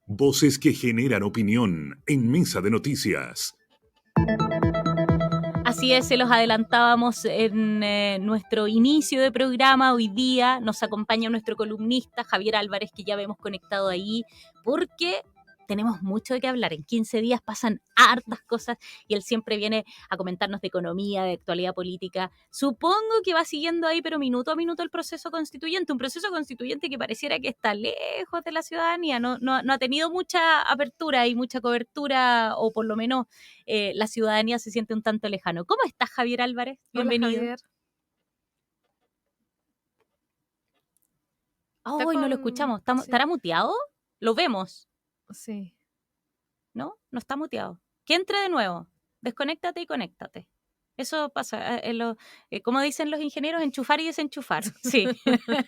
Voces que generan opinión en Mesa de Noticias. Así es, se los adelantábamos en nuestro inicio de programa. Hoy día nos acompaña nuestro columnista Javier Álvarez, que ya vemos conectado ahí, porque tenemos mucho de qué hablar. En 15 días pasan hartas cosas y él siempre viene a comentarnos de economía, de actualidad política. Supongo que va siguiendo ahí, pero minuto a minuto, el proceso constituyente. Un proceso constituyente que pareciera que está lejos de la ciudadanía. No ha tenido mucha apertura y mucha cobertura, o por lo menos la ciudadanía se siente un tanto lejano. ¿Cómo estás, Javier Álvarez? Bienvenido. Hola, Javier. Hoy no lo escuchamos. Sí. ¿Estará muteado? Lo vemos. Sí. ¿No? No está muteado. Que entre de nuevo. Desconéctate y conéctate. Eso pasa, como dicen los ingenieros, enchufar y desenchufar. Sí,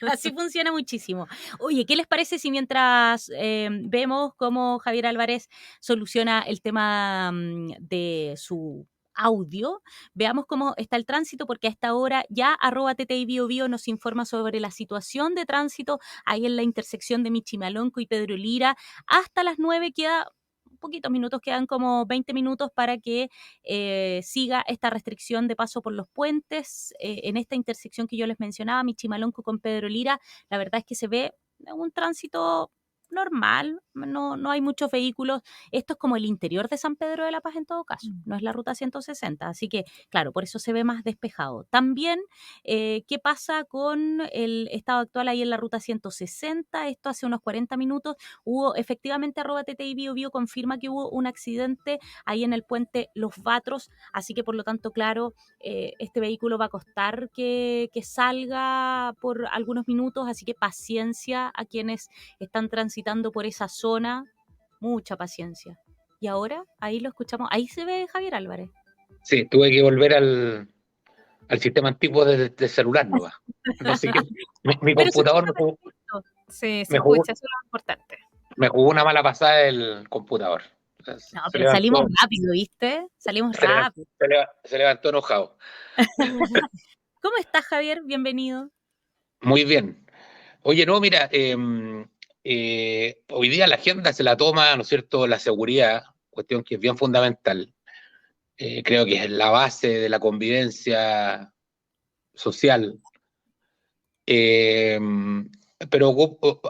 así funciona muchísimo. Oye, ¿qué les parece si mientras vemos cómo Javier Álvarez soluciona el tema de su audio, veamos cómo está el tránsito? Porque a esta hora ya @TTI nos informa sobre la situación de tránsito ahí en la intersección de Michimalonco y Pedro Lira. Hasta las 9 queda poquitos minutos, quedan como 20 minutos para que siga esta restricción de paso por los puentes. En esta intersección que yo les mencionaba, Michimalonco con Pedro Lira, la verdad es que se ve un tránsito normal, no hay muchos vehículos. Esto es como el interior de San Pedro de la Paz en todo caso, no es la ruta 160, así que claro, por eso se ve más despejado. También, ¿qué pasa con el estado actual ahí en la ruta 160? Esto hace unos 40 minutos hubo efectivamente, @TTI Bio confirma que hubo un accidente ahí en el puente Los Batros, así que por lo tanto, claro, este vehículo va a costar que salga por algunos minutos, así que paciencia a quienes están transitando por esa zona, mucha paciencia. Y ahora, ahí lo escuchamos, ahí se ve Javier Álvarez. Sí, tuve que volver al sistema antiguo de celular, ¿no? No sé qué. Mi computador Sí, se escucha, eso es lo importante. Me jugó una mala pasada el computador. No, pero salimos rápido, ¿viste? Salimos rápido. Se levantó enojado. ¿Cómo estás, Javier? Bienvenido. Muy bien. Oye, no, mira, hoy día la agenda se la toma, ¿no es cierto?, la seguridad, cuestión que es bien fundamental. Creo que es la base de la convivencia social. Pero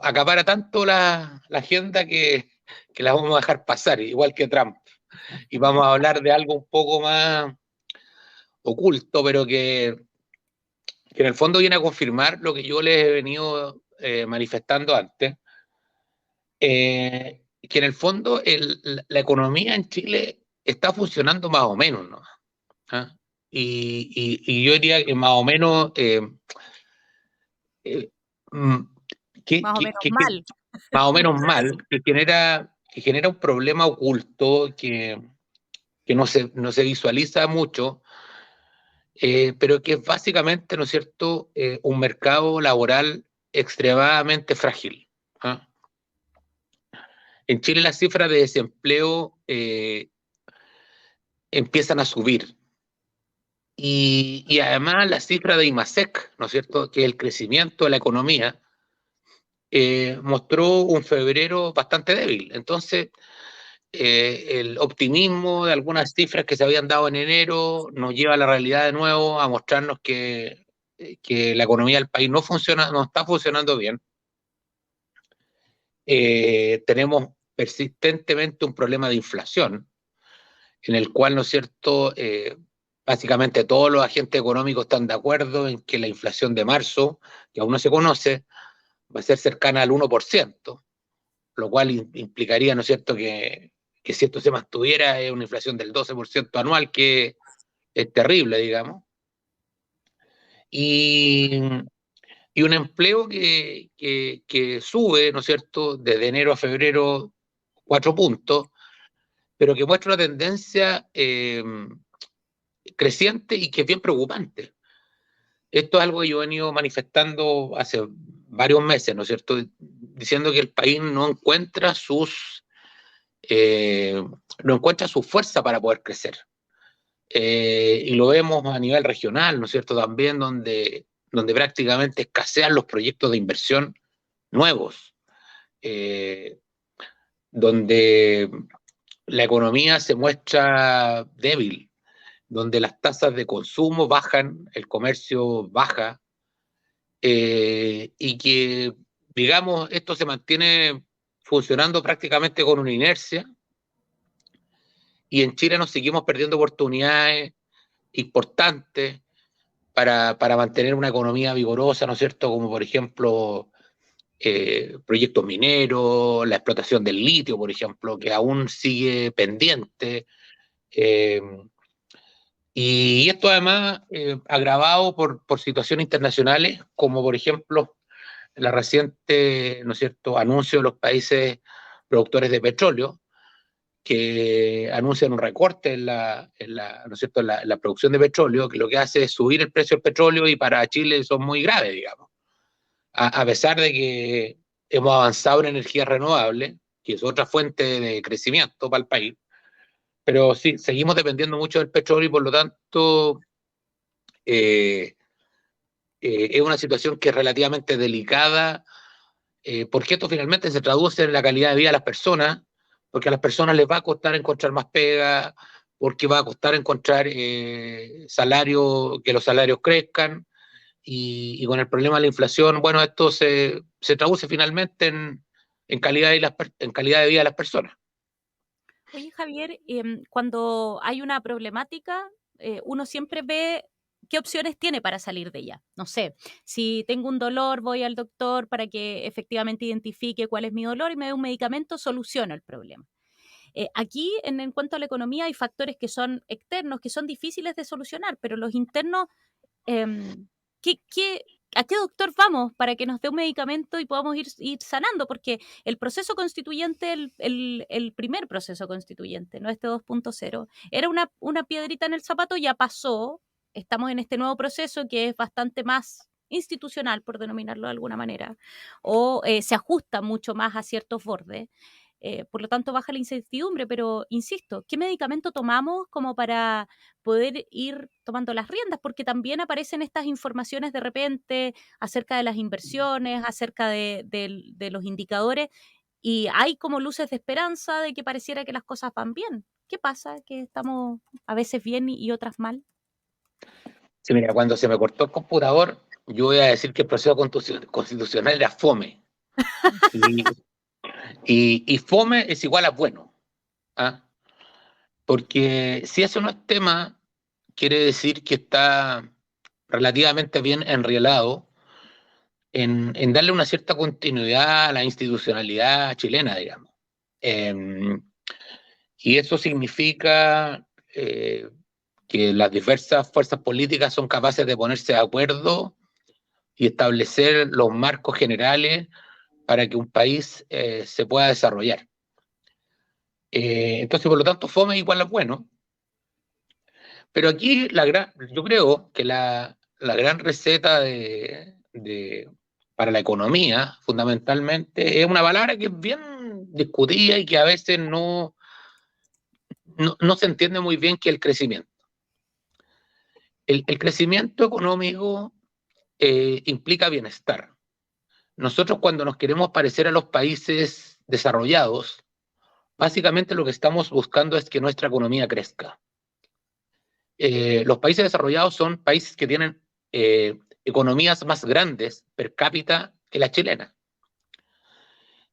acapara tanto la agenda que la vamos a dejar pasar, igual que Trump. Y vamos a hablar de algo un poco más oculto, pero que en el fondo viene a confirmar lo que yo les he venido manifestando antes, que en el fondo la economía en Chile está funcionando más o menos, ¿no? ¿Ah? Y yo diría que más o menos... mal. Más o menos mal, que genera un problema oculto que no se visualiza mucho, pero que es básicamente, ¿no es cierto?, un mercado laboral extremadamente frágil. ¿Ah? En Chile las cifras de desempleo empiezan a subir. Y además la cifra de IMASEC, ¿no es cierto?, que es el crecimiento de la economía, mostró un febrero bastante débil. Entonces, el optimismo de algunas cifras que se habían dado en enero nos lleva a la realidad de nuevo, a mostrarnos que la economía del país no está funcionando bien. Tenemos persistentemente un problema de inflación, en el cual, ¿no es cierto?, básicamente todos los agentes económicos están de acuerdo en que la inflación de marzo, que aún no se conoce, va a ser cercana al 1%, lo cual implicaría, ¿no es cierto?, que si esto se mantuviera es una inflación del 12% anual, que es terrible, digamos. Y un empleo que sube, ¿no es cierto?, desde enero a febrero 4 puntos, pero que muestra una tendencia creciente y que es bien preocupante. Esto es algo que yo he venido manifestando hace varios meses, ¿no es cierto?, diciendo que el país no encuentra su fuerza para poder crecer. Y lo vemos a nivel regional, ¿no es cierto?, también donde prácticamente escasean los proyectos de inversión nuevos. donde la economía se muestra débil, donde las tasas de consumo bajan, el comercio baja, y que, digamos, esto se mantiene funcionando prácticamente con una inercia, y en Chile nos seguimos perdiendo oportunidades importantes para mantener una economía vigorosa, ¿no es cierto? Como por ejemplo proyectos mineros, la explotación del litio, por ejemplo, que aún sigue pendiente. Y esto además agravado por situaciones internacionales, como por ejemplo la reciente, ¿no es cierto?, anuncio de los países productores de petróleo, que anuncian un recorte ¿no es cierto?, en la producción de petróleo, que lo que hace es subir el precio del petróleo, y para Chile son muy graves, digamos. A pesar de que hemos avanzado en energías renovables, que es otra fuente de crecimiento para el país, pero sí, seguimos dependiendo mucho del petróleo, y por lo tanto es una situación que es relativamente delicada, porque esto finalmente se traduce en la calidad de vida de las personas, porque a las personas les va a costar encontrar más pega, porque va a costar encontrar que los salarios crezcan, y con el problema de la inflación, bueno, esto se traduce finalmente en calidad de vida de las personas. Oye, Javier, cuando hay una problemática, uno siempre ve qué opciones tiene para salir de ella. No sé, si tengo un dolor, voy al doctor para que efectivamente identifique cuál es mi dolor y me dé un medicamento, soluciono el problema. Aquí, en cuanto a la economía, hay factores que son externos, que son difíciles de solucionar, pero los internos, ¿a qué doctor vamos para que nos dé un medicamento y podamos ir sanando? Porque el proceso constituyente, el primer proceso constituyente, no este 2.0, era una piedrita en el zapato, ya pasó, estamos en este nuevo proceso que es bastante más institucional, por denominarlo de alguna manera, o se ajusta mucho más a ciertos bordes. Por lo tanto, baja la incertidumbre, pero insisto, ¿qué medicamento tomamos como para poder ir tomando las riendas? Porque también aparecen estas informaciones de repente acerca de las inversiones, acerca de los indicadores, y hay como luces de esperanza de que pareciera que las cosas van bien. ¿Qué pasa? ¿Que estamos a veces bien y otras mal? Sí, mira, cuando se me cortó el computador, yo voy a decir que el proceso constitucional era fome. Y fome es igual a bueno. ¿Ah? Porque si eso no es tema, quiere decir que está relativamente bien enrielado en darle una cierta continuidad a la institucionalidad chilena, digamos. Y eso significa que las diversas fuerzas políticas son capaces de ponerse de acuerdo y establecer los marcos generales para que un país se pueda desarrollar. Entonces, por lo tanto, fome es igual a bueno. Pero aquí yo creo que la gran receta para la economía, fundamentalmente, es una palabra que es bien discutida y que a veces no se entiende muy bien, que es el crecimiento. El crecimiento económico implica bienestar. Nosotros, cuando nos queremos parecer a los países desarrollados, básicamente lo que estamos buscando es que nuestra economía crezca. Los países desarrollados son países que tienen economías más grandes per cápita que la chilena.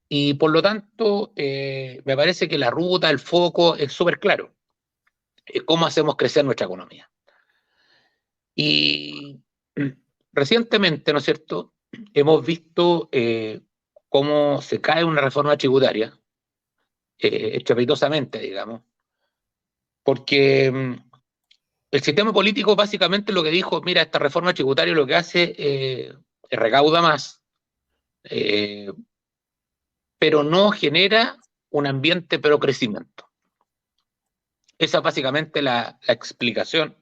Y por lo tanto, me parece que la ruta, el foco es súper claro. ¿Cómo hacemos crecer nuestra economía? Y recientemente, ¿no es cierto?, hemos visto cómo se cae una reforma tributaria, estrepitosamente, digamos, porque el sistema político básicamente lo que dijo: mira, esta reforma tributaria lo que hace recauda más, pero no genera un ambiente pro crecimiento. Esa es básicamente la explicación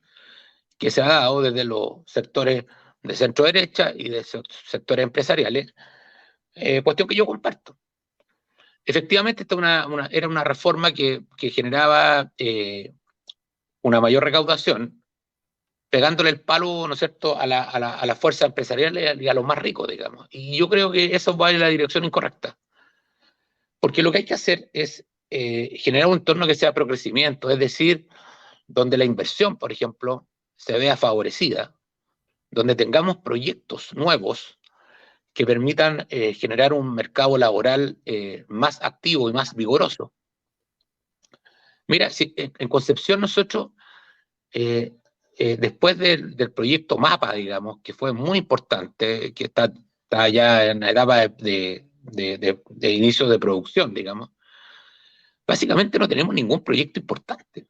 que se ha dado desde los sectores de centro derecha y de sectores empresariales, cuestión que yo comparto. Efectivamente, esta era una reforma que generaba una mayor recaudación, pegándole el palo, ¿no es cierto?, a las fuerzas empresariales y a los más ricos, digamos. Y yo creo que eso va en la dirección incorrecta. Porque lo que hay que hacer es generar un entorno que sea pro crecimiento, es decir, donde la inversión, por ejemplo, se vea favorecida, donde tengamos proyectos nuevos que permitan generar un mercado laboral más activo y más vigoroso. Mira, si, en Concepción nosotros, después del proyecto MAPA, digamos, que fue muy importante, que está ya en la etapa de inicio de producción, digamos, básicamente no tenemos ningún proyecto importante.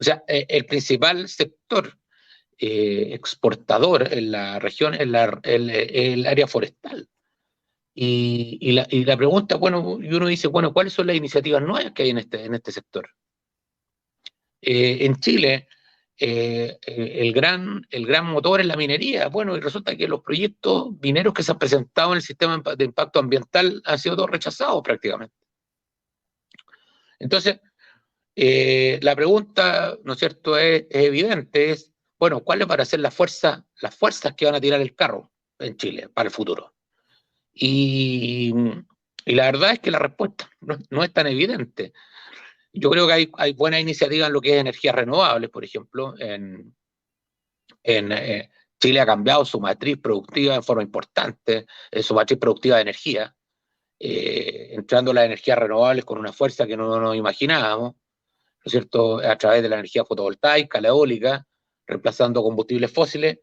O sea, el principal sector exportador en la región es el área forestal. Y la pregunta, bueno, y uno dice, bueno, ¿cuáles son las iniciativas nuevas que hay en este sector? En Chile, el gran motor es la minería. Bueno, y resulta que los proyectos mineros que se han presentado en el sistema de impacto ambiental han sido todos rechazados prácticamente. Entonces, la pregunta, ¿no es cierto?, es evidente, es, bueno, ¿cuáles van a ser las fuerzas que van a tirar el carro en Chile para el futuro? Y la verdad es que la respuesta no es tan evidente. Yo creo que hay buenas iniciativas en lo que es energías renovables, por ejemplo. Chile ha cambiado su matriz productiva en forma importante, su matriz productiva de energía, entrando las energías renovables con una fuerza que no nos imaginábamos, ¿no es cierto?, a través de la energía fotovoltaica, la eólica, reemplazando combustibles fósiles,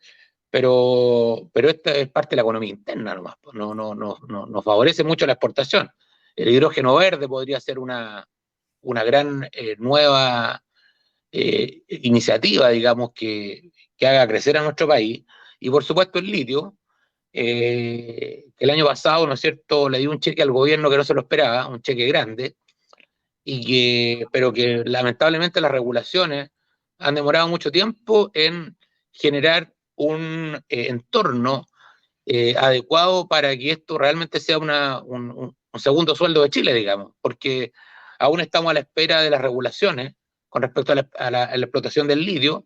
pero esta es parte de la economía interna nomás, no favorece mucho la exportación. El hidrógeno verde podría ser una gran nueva iniciativa, digamos, que haga crecer a nuestro país, y por supuesto el litio, que el año pasado, ¿no es cierto?, le dio un cheque al gobierno que no se lo esperaba, un cheque grande, pero que lamentablemente las regulaciones han demorado mucho tiempo en generar un entorno adecuado para que esto realmente sea un segundo sueldo de Chile, digamos, porque aún estamos a la espera de las regulaciones con respecto a la explotación del litio,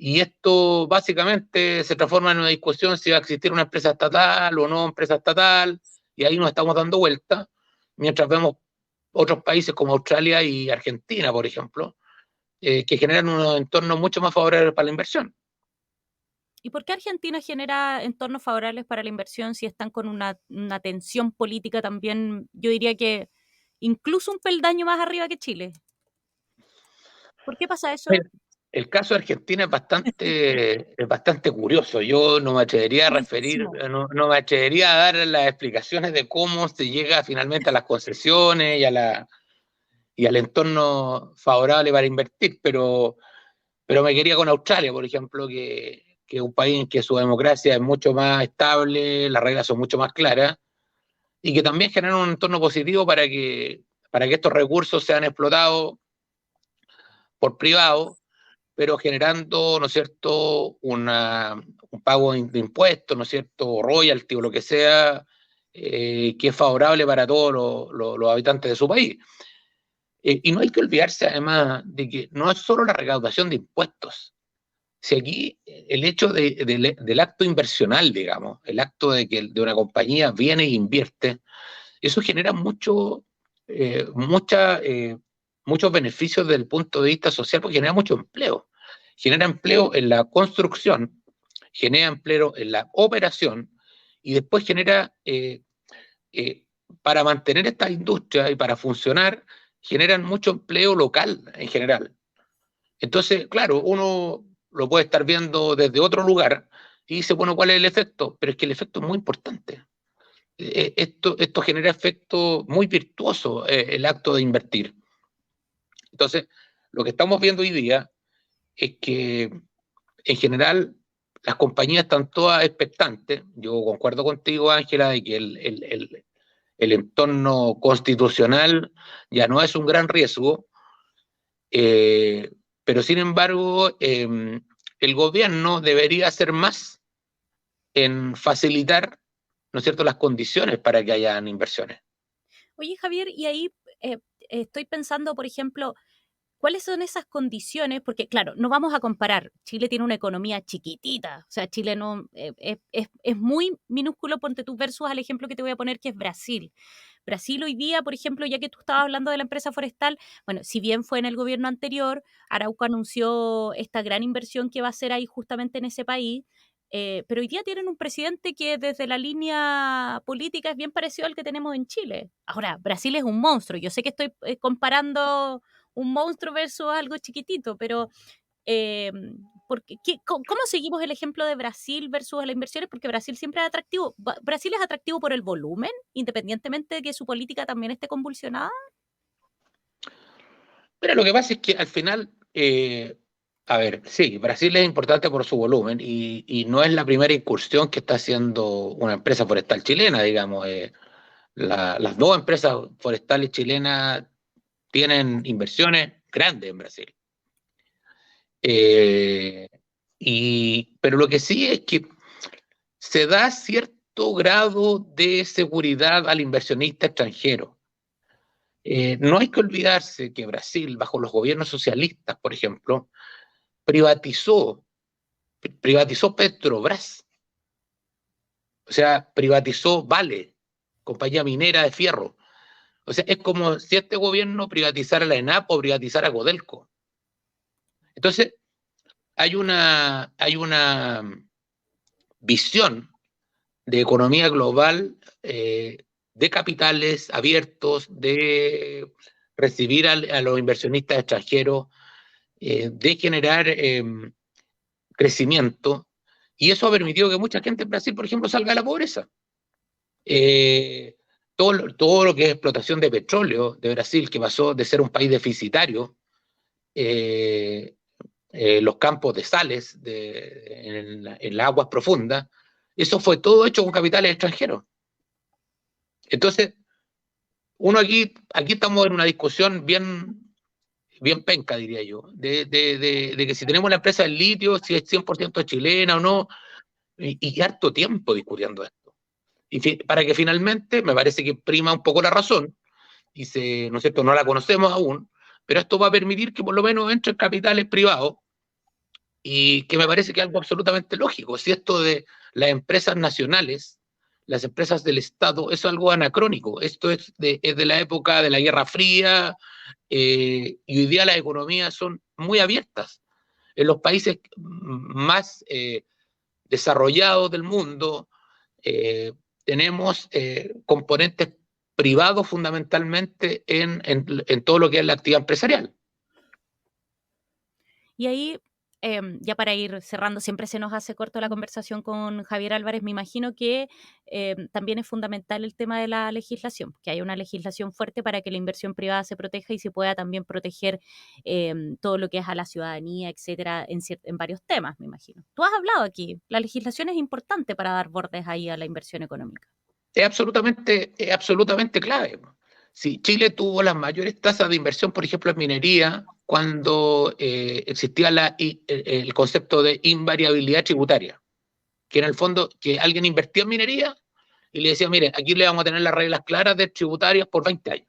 y esto básicamente se transforma en una discusión si va a existir una empresa estatal o no empresa estatal, y ahí nos estamos dando vuelta, mientras vemos otros países como Australia y Argentina, por ejemplo, que generan unos entornos mucho más favorables para la inversión. ¿Y por qué Argentina genera entornos favorables para la inversión si están con una tensión política también, yo diría que incluso un peldaño más arriba que Chile? ¿Por qué pasa eso? El caso de Argentina es bastante curioso. Yo no me atrevería a referir, no me atrevería a dar las explicaciones de cómo se llega finalmente a las concesiones y al entorno favorable para invertir, pero me quería con Australia, por ejemplo, que es un país en que su democracia es mucho más estable, las reglas son mucho más claras, y que también generan un entorno positivo para que estos recursos sean explotados por privados, pero generando, ¿no es cierto?, un pago de impuestos, ¿no es cierto?, royalty o lo que sea, que es favorable para todos los habitantes de su país. Y no hay que olvidarse además de que no es solo la recaudación de impuestos. Si aquí el hecho del acto inversional, digamos, el acto de una compañía viene e invierte, eso genera muchos beneficios desde el punto de vista social, porque genera mucho empleo. Genera empleo en la construcción, genera empleo en la operación, y después genera, para mantener esta industria y para funcionar, generan mucho empleo local en general. Entonces, claro, uno lo puede estar viendo desde otro lugar y dice, bueno, ¿cuál es el efecto? Pero es que el efecto es muy importante. Esto genera efecto muy virtuoso, el acto de invertir. Entonces, lo que estamos viendo hoy día es que, en general, las compañías están todas expectantes. Yo concuerdo contigo, Ángela, de que el entorno constitucional ya no es un gran riesgo, pero sin embargo, el gobierno debería hacer más en facilitar, ¿no es cierto?, las condiciones para que hayan inversiones. Oye, Javier, y ahí estoy pensando, por ejemplo, ¿cuáles son esas condiciones? Porque, claro, no vamos a comparar. Chile tiene una economía chiquitita. O sea, Chile no es muy minúsculo, ponte tú, versus al ejemplo que te voy a poner, que es Brasil. Brasil hoy día, por ejemplo, ya que tú estabas hablando de la empresa forestal, bueno, si bien fue en el gobierno anterior, Arauco anunció esta gran inversión que va a hacer ahí justamente en ese país, pero hoy día tienen un presidente que desde la línea política es bien parecido al que tenemos en Chile. Ahora, Brasil es un monstruo. Yo sé que estoy comparando un monstruo versus algo chiquitito, pero eh, ¿cómo seguimos el ejemplo de Brasil versus las inversiones? Porque Brasil siempre es atractivo. Brasil es atractivo por el volumen, independientemente de que su política también esté convulsionada. Pero lo que pasa es que al final, a ver, sí, Brasil es importante por su volumen y no es la primera incursión que está haciendo una empresa forestal chilena, digamos. Las dos empresas forestales chilenas tienen inversiones grandes en Brasil. Pero lo que sí es que se da cierto grado de seguridad al inversionista extranjero. No hay que olvidarse que Brasil, bajo los gobiernos socialistas, por ejemplo, privatizó Petrobras, o sea, privatizó Vale, compañía minera de fierro. O sea, es como si este gobierno privatizara la ENAP o privatizara Codelco. Entonces, hay una visión de economía global, de capitales abiertos, de recibir a los inversionistas extranjeros, de generar crecimiento, y eso ha permitido que mucha gente en Brasil, por ejemplo, salga de la pobreza. Todo lo que es explotación de petróleo de Brasil, que pasó de ser un país deficitario, los campos de sales en las aguas profundas, eso fue todo hecho con capitales extranjeros. Entonces, uno aquí estamos en una discusión bien penca, diría yo, de que si tenemos la empresa del litio, si es 100% chilena o no, y harto tiempo discutiendo esto. Para que finalmente, me parece que prima un poco la razón, ¿no es cierto? No la conocemos aún, pero esto va a permitir que por lo menos entren capitales privados, y que me parece que es algo absolutamente lógico. Si esto de las empresas nacionales, las empresas del Estado, es algo anacrónico. Esto es de la época de la Guerra Fría, y hoy día las economías son muy abiertas. En los países más desarrollados del mundo, tenemos componentes privados fundamentalmente en todo lo que es la actividad empresarial. Y ahí, ya para ir cerrando, siempre se nos hace corto la conversación con Javier Álvarez. Me imagino que también es fundamental el tema de la legislación, que haya una legislación fuerte para que la inversión privada se proteja y se pueda también proteger todo lo que es a la ciudadanía, etcétera, en varios temas, me imagino. Tú has hablado aquí, la legislación es importante para dar bordes ahí a la inversión económica. Es absolutamente clave. Sí, Chile tuvo las mayores tasas de inversión, por ejemplo, en minería, cuando existía el concepto de invariabilidad tributaria, que en el fondo que alguien invertía en minería y le decía, mire, aquí le vamos a tener las reglas claras de tributarias por 20 años.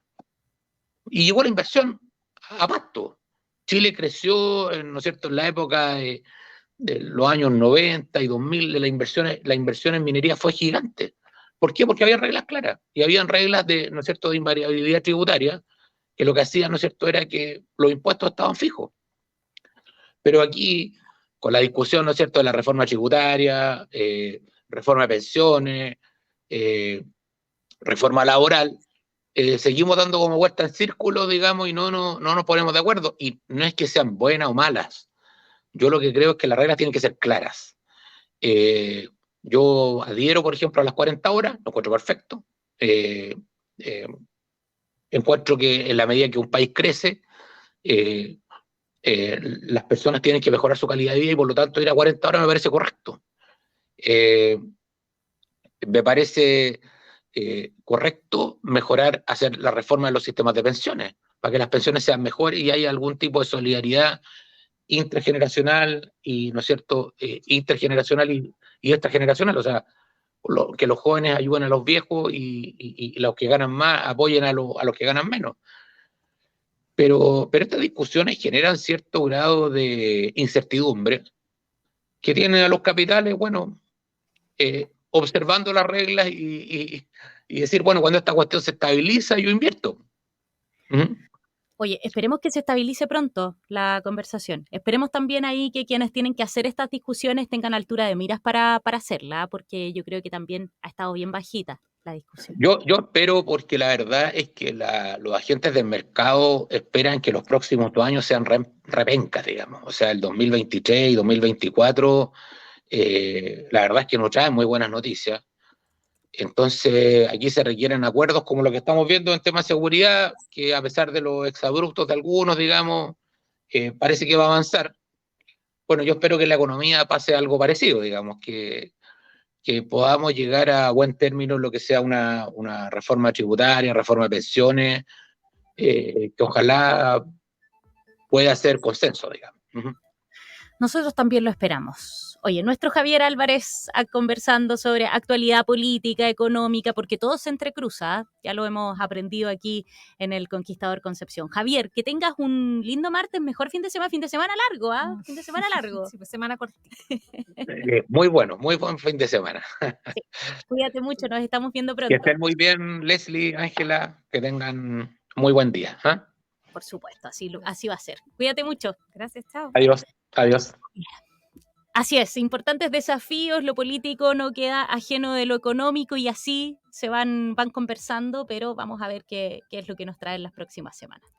Y llegó la inversión a pasto. Chile creció, ¿no es cierto?, en la época de los años 90 y 2000, la inversión en minería fue gigante. ¿Por qué? Porque había reglas claras y habían reglas ¿no es cierto?, de invariabilidad tributaria, que lo que hacían, ¿no es cierto?, era que los impuestos estaban fijos. Pero aquí, con la discusión, ¿no es cierto?, de la reforma tributaria, reforma de pensiones, reforma laboral, seguimos dando como vuelta en círculo, digamos, y no nos ponemos de acuerdo. Y no es que sean buenas o malas. Yo lo que creo es que las reglas tienen que ser claras. Yo adhiero, por ejemplo, a las 40 horas, lo encuentro perfecto. Encuentro que en la medida que un país crece, las personas tienen que mejorar su calidad de vida y por lo tanto ir a 40 horas me parece correcto. Me parece correcto hacer la reforma de los sistemas de pensiones, para que las pensiones sean mejores y haya algún tipo de solidaridad intergeneracional y, ¿no es cierto?, intergeneracional y extrageneracional, o sea, que los jóvenes ayuden a los viejos y los que ganan más apoyen a los que ganan menos. Pero estas discusiones generan cierto grado de incertidumbre que tienen a los capitales, bueno, observando las reglas y decir, bueno, cuando esta cuestión se estabiliza, yo invierto. ¿Mm? Oye, esperemos que se estabilice pronto la conversación. Esperemos también ahí que quienes tienen que hacer estas discusiones tengan altura de miras para hacerla, porque yo creo que también ha estado bien bajita la discusión. Yo espero, porque la verdad es que los agentes del mercado esperan que los próximos 2 años sean repencas, digamos. O sea, el 2023 y 2024, la verdad es que nos traen muy buenas noticias. Entonces, aquí se requieren acuerdos como lo que estamos viendo en temas de seguridad, que a pesar de los exabruptos de algunos, digamos, parece que va a avanzar. Bueno, yo espero que en la economía pase algo parecido, digamos, que podamos llegar a buen término en lo que sea una reforma tributaria, reforma de pensiones, que ojalá pueda ser consenso, digamos. Uh-huh. Nosotros también lo esperamos. Oye, nuestro Javier Álvarez conversando sobre actualidad política, económica, porque todo se entrecruza, ¿eh? Ya lo hemos aprendido aquí en el Conquistador Concepción. Javier, que tengas un lindo martes, mejor fin de semana largo, ¿ah? Fin de semana largo. Sí, pues semana cortita. Muy buen fin de semana. Sí. Cuídate mucho, nos estamos viendo pronto. Que estén muy bien, Leslie, Ángela, que tengan muy buen día. ¿Eh? Por supuesto, así va a ser. Cuídate mucho. Gracias, chao. Adiós. Así es, importantes desafíos, lo político no queda ajeno de lo económico y así se van conversando, pero vamos a ver qué es lo que nos trae en las próximas semanas.